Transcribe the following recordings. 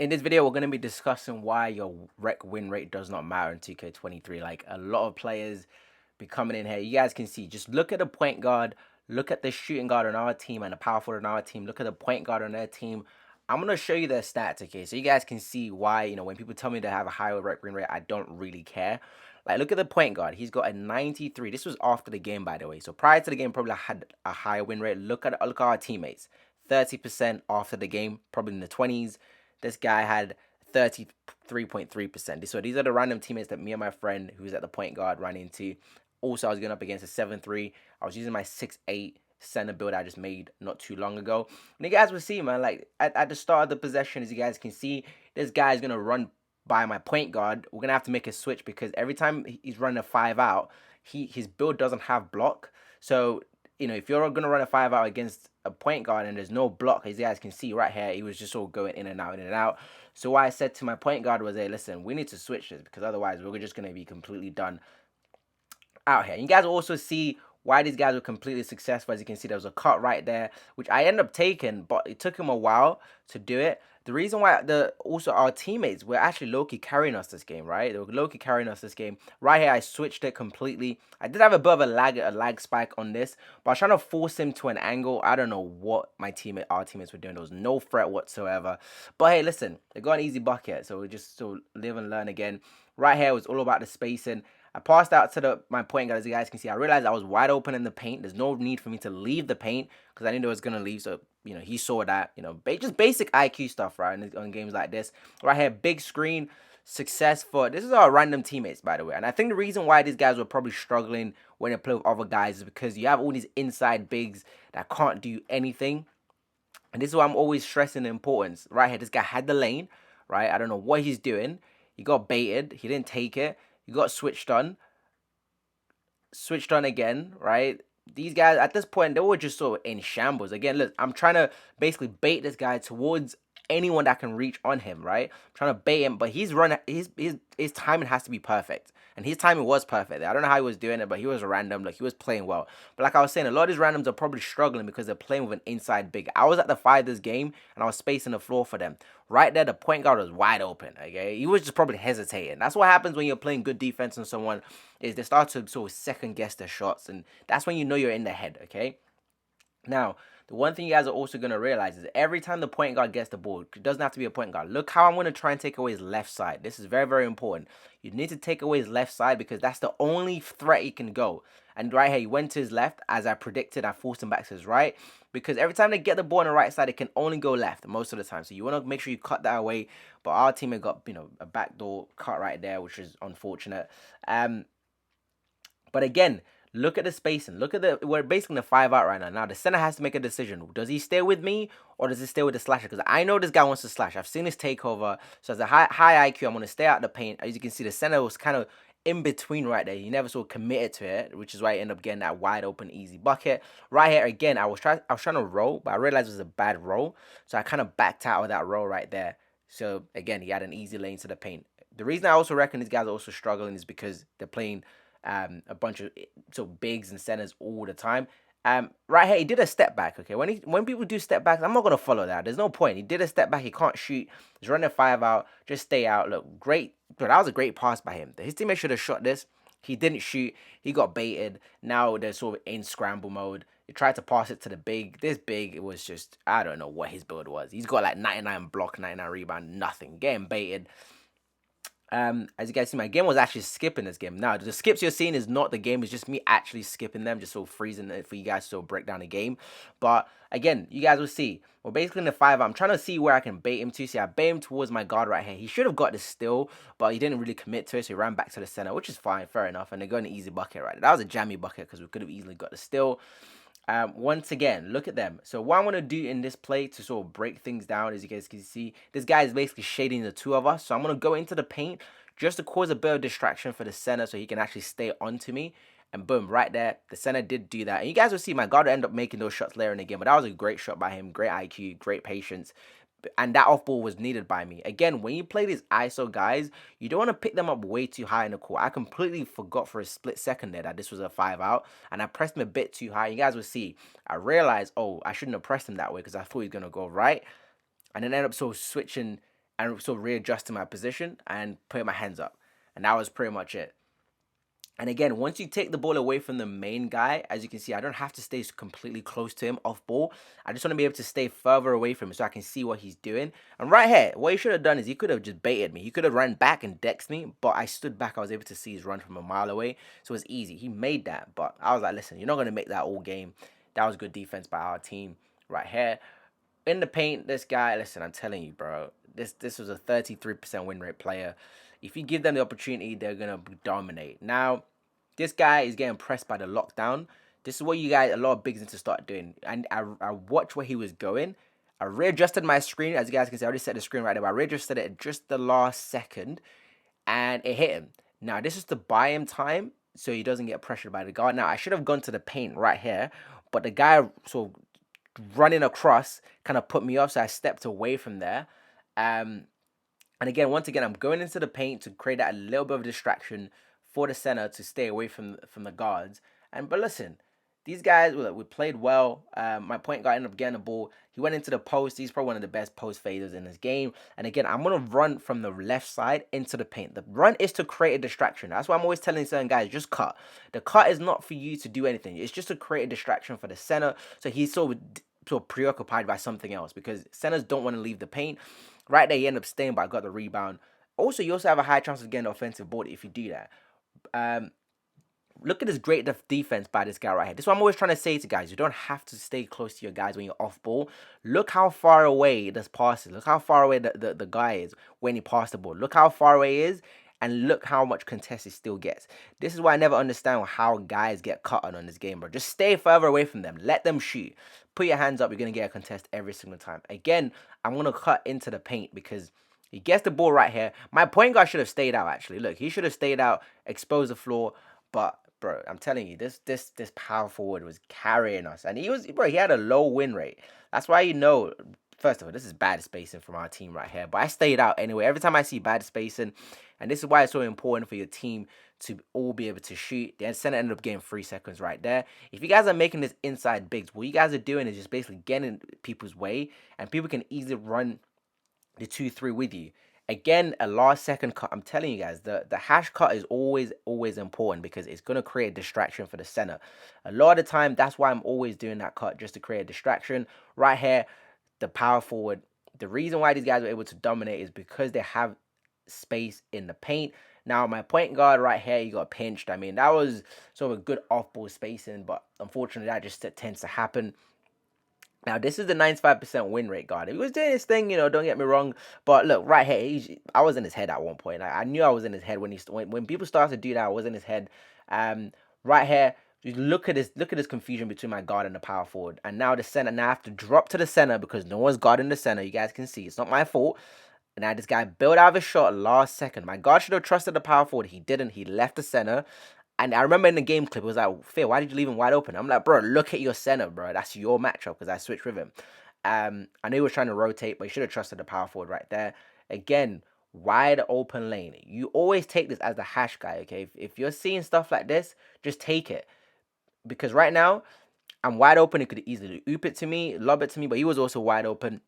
In this video, we're going to be discussing why your rec win rate does not matter in 2K23. Like, a lot of players be coming in here. You guys can see, just look at the point guard, look at the shooting guard on our team and the power forward on our team, look at the point guard on their team. I'm going to show you their stats, okay? So you guys can see why, when people tell me to have a higher rec win rate, I don't really care. Like, look at the point guard. He's got a 93. This was after the game, by the way. So prior to the game, probably had a higher win rate. Look at our teammates. 30% after the game, probably in the 20s. This guy had 33.3%. So these are the random teammates that me and my friend, who's at the point guard, ran into. Also, I was going up against a 7-3. I was using my 6'8" center build I just made not too long ago. And you guys will see, man, like at the start of the possession, as you guys can see, this guy's going to run by my point guard. We're going to have to make a switch because every time he's running a 5 out, his build doesn't have block. So, if you're going to run a 5 out against a point guard and there's no block, as you guys can see right here, he was just all going in and out, in and out. So what I said to my point guard was, hey, listen, we need to switch this because otherwise we're just going to be completely done out here. And you guys will also see why these guys were completely successful. As you can see, there was a cut right there, which I ended up taking, but it took him a while to do it. The reason why also our teammates were actually low-key carrying us this game, right? They were low-key carrying us this game. Right here, I switched it completely. I did have a bit of a lag spike on this, but I was trying to force him to an angle. I don't know what our teammates were doing. There was no threat whatsoever. But hey, listen, they got an easy bucket, so we just still live and learn again. Right here was all about the spacing. I passed out to my point guard, as you guys can see. I realized I was wide open in the paint. There's no need for me to leave the paint because I knew I was going to leave. So, he saw that, just basic IQ stuff, right, on games like this. Right here, big screen, success for, this is our random teammates, by the way. And I think the reason why these guys were probably struggling when they play with other guys is because you have all these inside bigs that can't do anything. And this is why I'm always stressing the importance. Right here, this guy had the lane, right? I don't know what he's doing. He got baited. He didn't take it. He got switched on again, right? These guys, at this point, they were just sort of in shambles. Again, look, I'm trying to basically bait this guy towards anyone that can reach on him, right? I'm trying to bait him, but his timing has to be perfect. And his timing was perfect. I don't know how he was doing it, but he was random. Like, he was playing well. But like I was saying, a lot of these randoms are probably struggling because they're playing with an inside big. I was at the 5 this game, and I was spacing the floor for them. Right there, the point guard was wide open, okay? He was just probably hesitating. That's what happens when you're playing good defense on someone, is they start to sort of second-guess their shots, and that's when you know you're in the head, okay? Now, the one thing you guys are also going to realize is every time the point guard gets the ball, it doesn't have to be a point guard. Look how I'm going to try and take away his left side. This is very, very important. You need to take away his left side because that's the only threat he can go. And right here, he went to his left. As I predicted, I forced him back to his right. Because every time they get the ball on the right side, it can only go left most of the time. So you want to make sure you cut that away. But our teammate got, a backdoor cut right there, which is unfortunate. But again, look at the spacing. Look at we're basically in the 5 out right now. Now, the center has to make a decision. Does he stay with me or does he stay with the slasher? Because I know this guy wants to slash. I've seen his takeover. So as a high IQ, I'm going to stay out the paint. As you can see, the center was kind of in between right there. He never sort of committed to it, which is why I end up getting that wide open, easy bucket. Right here, again, I was trying to roll, but I realized it was a bad roll. So I kind of backed out of that roll right there. So again, he had an easy lane to the paint. The reason I also reckon these guys are also struggling is because they're playing a bunch of bigs and centers all the time. Right here, he did a step back. Okay, when people do step backs, I'm not gonna follow that. There's no point. He did a step back. He can't shoot. He's running a 5 out. Just stay out. Look, great. But that was a great pass by him. His teammate should have shot this. He didn't shoot. He got baited. Now they're sort of in scramble mode. He tried to pass it to the big. This big, it was just, I don't know what his build was. He's got like 99 block, 99 rebound, nothing. Getting baited. As you guys see, my game was actually skipping this game. Now, the skips you're seeing is not the game. It's just me actually skipping them, just sort of freezing it for you guys to sort of break down the game. But again, you guys will see. We're basically in the 5. I'm trying to see where I can bait him to. See, I bait him towards my guard right here. He should have got the steal, but he didn't really commit to it, so he ran back to the center, which is fine, fair enough. And they got an easy bucket right there. That was a jammy bucket because we could have easily got the steal. Once again, look at them. So what I want to do in this play to sort of break things down, as you guys can see, this guy is basically shading the 2 of us. So I'm going to go into the paint just to cause a bit of distraction for the center so he can actually stay onto me. And boom, right there, the center did do that. And you guys will see my guard will end up making those shots later in the game. But that was a great shot by him. Great IQ, great patience. And that off ball was needed by me. Again, when you play these ISO guys, you don't want to pick them up way too high in the court. I completely forgot for a split second there that this was a 5 out. And I pressed him a bit too high. You guys will see. I realized, oh, I shouldn't have pressed him that way because I thought he was going to go right. And then end up sort of switching and sort of readjusting my position and putting my hands up. And that was pretty much it. And again, once you take the ball away from the main guy, as you can see, I don't have to stay completely close to him off ball. I just want to be able to stay further away from him so I can see what he's doing. And right here, what he should have done is he could have just baited me. He could have run back and dexed me, but I stood back. I was able to see his run from a mile away. So it was easy. He made that, but I was like, listen, you're not going to make that all game. That was good defense by our team right here. In the paint, this guy, listen, I'm telling you, bro, this was a 33% win rate player. If you give them the opportunity, they're going to dominate. Now, this guy is getting pressed by the lockdown. This is what you guys, a lot of bigs need to start doing. And I watched where he was going. I readjusted my screen. As you guys can see, I already set the screen right there. But I readjusted it at just the last second. And it hit him. Now, this is to buy him time so he doesn't get pressured by the guard. Now, I should have gone to the paint right here. But the guy sort of running across kind of put me off. So I stepped away from there. And again, once again, I'm going into the paint to create that a little bit of distraction for the center to stay away from the guards. But listen, these guys we played well. My point guard ended up getting the ball. He went into the post. He's probably one of the best post faders in this game. And again, I'm gonna run from the left side into the paint. The run is to create a distraction. That's why I'm always telling certain guys, just cut. The cut is not for you to do anything. It's just to create a distraction for the center. So he's sort of preoccupied by something else because centers don't want to leave the paint. Right there, he ended up staying, but I got the rebound. Also, you also have a high chance of getting the offensive board if you do that. Look at this great defense by this guy right here. This is what I'm always trying to say to guys. You don't have to stay close to your guys when you're off ball. Look how far away this pass is. Look how far away the guy is when he passed the ball. Look how far away he is. And look how much contest he still gets. This is why I never understand how guys get cut on this game, bro. Just stay further away from them. Let them shoot. Put your hands up. You're going to get a contest every single time. Again, I'm going to cut into the paint because he gets the ball right here. My point guard should have stayed out, actually. Look, he should have stayed out, exposed the floor. But, bro, I'm telling you, this power forward was carrying us. And he had a low win rate. That's why first of all, this is bad spacing from our team right here. But I stayed out anyway. Every time I see bad spacing, and this is why it's so important for your team to all be able to shoot. The center ended up getting 3 seconds right there. If you guys are making this inside bigs, what you guys are doing is just basically getting people's way, and people can easily run the 2-3 with you. Again, a last second cut. I'm telling you guys, the hash cut is always important because it's going to create a distraction for the center. A lot of the time, that's why I'm always doing that cut, just to create a distraction. Right here, the power forward. The reason why these guys were able to dominate is because they have space in the paint. Now, my point guard right here, he got pinched. I mean, that was sort of a good off-ball spacing, but unfortunately, that just tends to happen. Now, this is the 95% win rate guard. He was doing his thing, don't get me wrong. But look, right here, I was in his head at one point. I knew I was in his head when people started to do that. I was in his head. Right here, look at this confusion between my guard and the power forward. And now the center. Now I have to drop to the center because no one's guarding the center. You guys can see it's not my fault. Now this guy built out of his shot last second. My guard should have trusted the power forward. He didn't. He left the center. And I remember in the game clip, it was like, Phil, why did you leave him wide open? I'm like, bro, look at your center, bro. That's your matchup because I switched with him. I know he was trying to rotate, but he should have trusted the power forward right there. Again, wide open lane. You always take this as the hash guy, okay? If you're seeing stuff like this, just take it. Because right now, I'm wide open. He could easily oop it to me, lob it to me, but he was also wide open.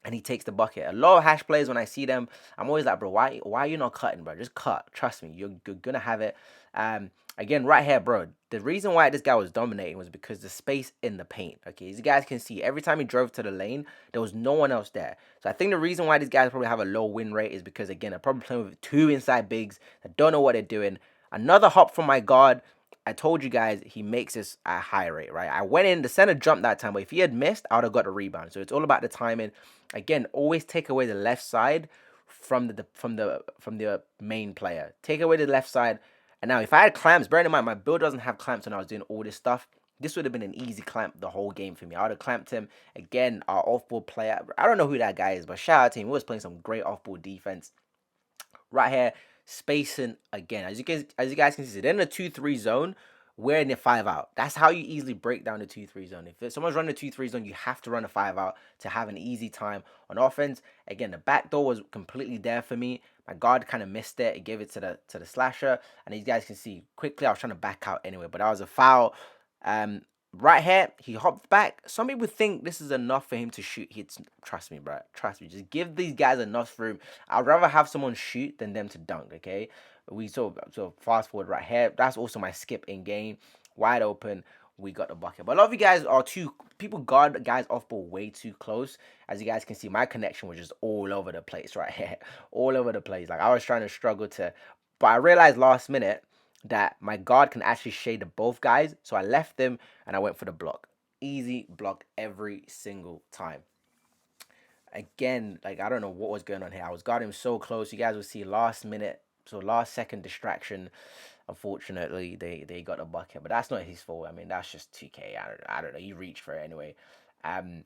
And he takes the bucket. A lot of hash players, when I see them, I'm always like, bro, why are you not cutting, bro? Just cut. Trust me, you're gonna have it. Again, right here, bro. The reason why this guy was dominating was because the space in the paint. Okay, as you guys can see, every time he drove to the lane, there was no one else there. So I think the reason why these guys probably have a low win rate is because again, they're probably playing with 2 inside bigs that don't know what they're doing. Another hop from my guard. I told you guys he makes this at a high rate, right? I went in, the center jumped that time, but if he had missed, I would have got the rebound. So it's all about the timing. Again, always take away the left side from the main player. Take away the left side. And now if I had clamps, bearing in mind my build doesn't have clamps when I was doing all this stuff, this would have been an easy clamp the whole game for me. I would have clamped him. Again, our off-ball player. I don't know who that guy is, but shout out to him. He was playing some great off-ball defense. Right here, spacing again. As you guys can see, they're in the 2-3 zone. We're in the 5 out. That's how you easily break down the 2-3 zone. If someone's running the 2-3 zone, you have to run a 5 out to have an easy time on offense. Again, the back door was completely there for me. My guard kind of missed it. It gave it to the slasher. And these guys can see quickly I was trying to back out anyway, but that was a foul. Right here, he hopped back. Some people think this is enough for him to shoot. Trust me, bro. Trust me. Just give these guys enough room. I'd rather have someone shoot than them to dunk. Okay. So fast forward right here. That's also my skip in game. Wide open. We got the bucket. But a lot of you guys are too people guard guys off ball way too close. As you guys can see, my connection was just all over the place right here. All over the place. Like I was trying to struggle to, but I realized last minute that my guard can actually shade both guys. So I left them and I went for the block. Easy block every single time. Again, like I don't know what was going on here. I was guarding him so close. You guys will see last minute, so last second distraction. Unfortunately, they got a bucket, but that's not his fault. I mean, that's just 2K. I don't know. He reached for it anyway. Um,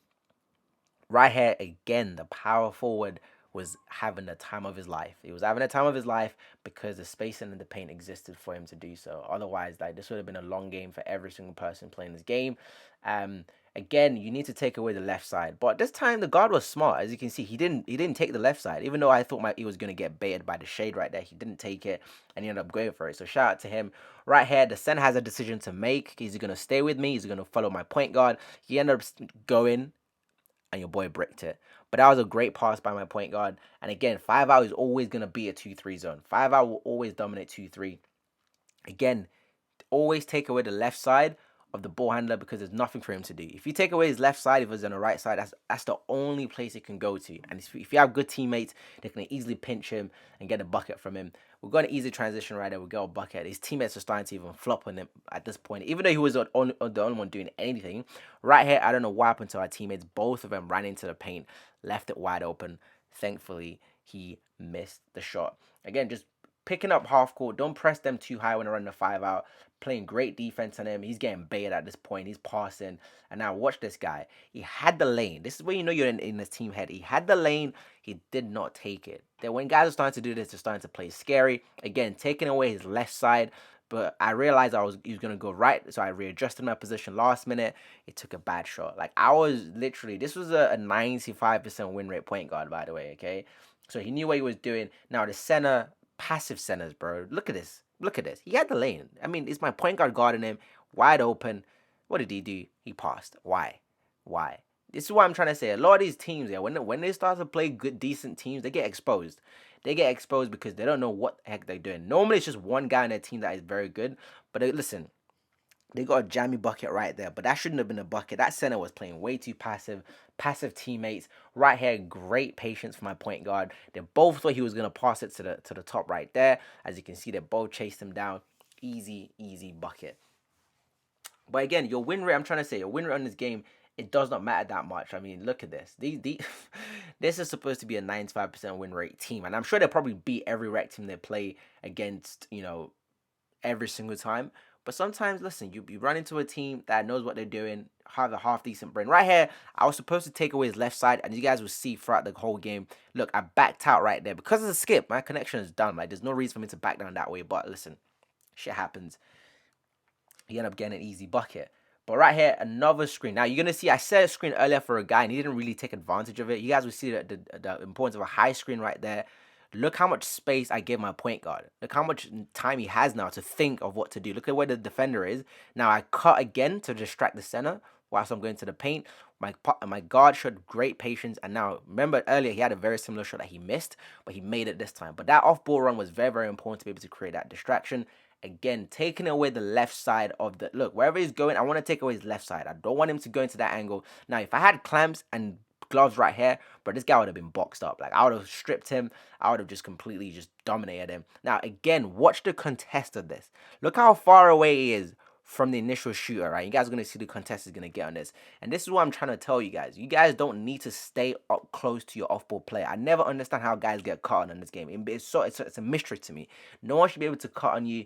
right here again, the power forward was having the time of his life. He was having the time of his life because the spacing in the paint existed for him to do so. Otherwise, like this would have been a long game for every single person playing this game. Um, Again, you need to take away the left side, but this time the guard was smart. As you can see, he didn't take the left side, even though I thought he was gonna get baited by the shade right there. He didn't take it, and he ended up going for it. So shout out to him. Right here, the center has a decision to make. Is he gonna stay with me? Is he gonna follow my point guard? He ended up going and your boy bricked it. But that was a great pass by my point guard. And again, 5 out is always going to be a 2-3 zone. 5 out will always dominate 2-3. Again, always take away the left side of the ball handler because there's nothing for him to do. If you take away his left side, if he's on the right side, that's the only place he can go to. And if you have good teammates, they can easily pinch him and get a bucket from him. We've got an easy transition right there. We got a bucket. His teammates are starting to even flop on him at this point. Even though he was the only one doing anything. Right here, I don't know what happened to our teammates. Both of them ran into the paint, left it wide open. Thankfully, he missed the shot. Again, just picking up half court. Don't press them too high when they're running the 5 out. Playing great defense on him. He's getting baited at this point. He's passing. And now watch this guy. He had the lane. This is where you know you're in this team head. He had the lane. He did not take it. Then when guys are starting to do this, they're starting to play scary. Again, taking away his left side. But I realized he was gonna go right, so I readjusted my position last minute. It took a bad shot. Like I was literally, this was a 95% win rate point guard, by the way. Okay, so he knew what he was doing. Now the center, passive centers, bro. Look at this. Look at this. He had the lane. I mean, it's my point guard guarding him, wide open. What did he do? He passed. Why? Why? This is what I'm trying to say. A lot of these teams, yeah, when they start to play good, decent teams, they get exposed. They get exposed because they don't know what the heck they're doing. Normally, it's just one guy on their team that is very good. But listen, they got a jammy bucket right there, but that shouldn't have been a bucket. That center was playing way too passive. Passive teammates. Right here, great patience for my point guard. They both thought he was gonna pass it to the top right there. As you can see, they both chased him down. Easy, easy bucket. But again, your win rate, I'm trying to say, your win rate on this game, it does not matter that much. I mean, look at this. This is supposed to be a 95% win rate team. And I'm sure they'll probably beat every rec team they play against, every single time. But sometimes, listen, you run into a team that knows what they're doing, have a half decent brain. Right here, I was supposed to take away his left side, and you guys will see throughout the whole game. Look, I backed out right there because of the skip. My connection is done. Like, there's no reason for me to back down that way. But listen, shit happens. He ended up getting an easy bucket. But right here, another screen. Now, you're going to see, I set a screen earlier for a guy, and he didn't really take advantage of it. You guys will see the importance of a high screen right there. Look how much space I gave my point guard. Look how much time he has now to think of what to do. Look at where the defender is. Now, I cut again to distract the center whilst I'm going to the paint. My guard showed great patience. And now, remember earlier, he had a very similar shot that he missed, but he made it this time. But that off-ball run was very, very important to be able to create that distraction. Again, taking away the left side of the look wherever he's going. I want to take away his left side. I don't want him to go into that angle. Now, if I had clamps and gloves right here, but this guy would have been boxed up. Like I would have stripped him. I would have just completely just dominated him. Now, again, watch the contest of this. Look how far away he is from the initial shooter, right? You guys are going to see the contest is going to get on this. And this is what I'm trying to tell you guys. You guys don't need to stay up close to your off-ball player. I never understand how guys get caught on in this game. It's a mystery to me. No one should be able to cut on you.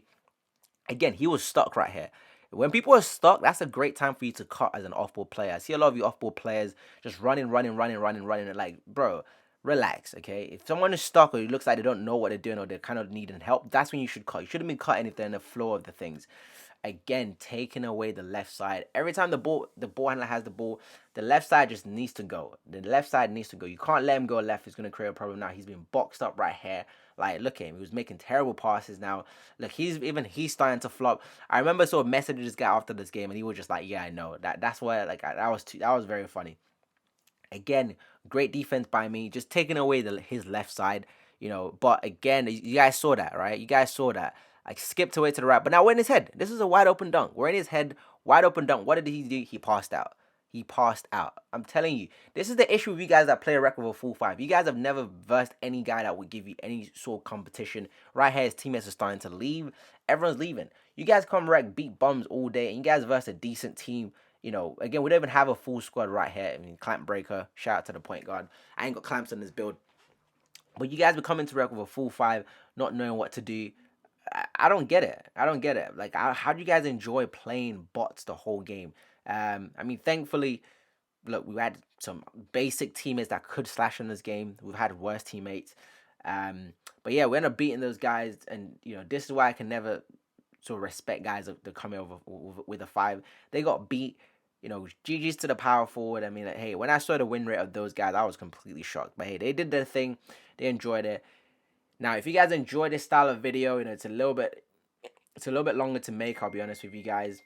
Again, he was stuck right here. When people are stuck, that's a great time for you to cut as an off-ball player. I see a lot of you off-ball players just running. Like, bro, relax, okay? If someone is stuck or it looks like they don't know what they're doing or they're kind of needing help, that's when you should cut. You shouldn't be cutting if they're in the flow of the things. again taking away the left side. Every time the ball handler has the ball, the left side just needs to go. The left side needs to go. You can't let him go left. It's gonna create a problem now. He's been boxed up right here. Like, look at him. He was making terrible passes now. Look, he's starting to flop. I remember sort of messaging this guy after this game, and he was just like, "Yeah, I know that's why." Like, that was very funny. Again, great defense by me, just taking away his left side, But again, you guys saw that, right? You guys saw that. Like, skipped away to the right, but now we're in his head. This is a wide open dunk. We're in his head, wide open dunk. What did he do? He passed out. He passed out. I'm telling you, this is the issue with you guys that play a record of a full five. You guys have never versed any guy that would give you any sort of competition. Right here, his teammates are starting to leave. Everyone's leaving. You guys come wreck, beat bums all day, and you guys verse a decent team. Again, we don't even have a full squad right here. I mean, Clamp Breaker, shout out to the point guard. I ain't got clamps on this build. But you guys be coming to wreck with a full five, not knowing what to do. I don't get it. I don't get it. Like, how do you guys enjoy playing bots the whole game? I mean, thankfully, look, we had some basic teammates that could slash in this game. We've had worse teammates. But yeah, we end up beating those guys, and this is why I can never sort of respect guys that come over with a five. They got beat. GG's to the power forward. I mean, like, hey, when I saw the win rate of those guys, I was completely shocked. But hey, they did their thing. They enjoyed it. Now, if you guys enjoy this style of video, it's a little bit longer to make. I'll be honest with you guys.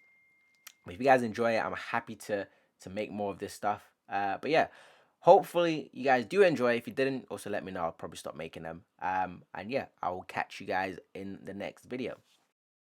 But if you guys enjoy it, I'm happy to make more of this stuff. But yeah, hopefully you guys do enjoy. If you didn't, also let me know. I'll probably stop making them. And yeah, I will catch you guys in the next video.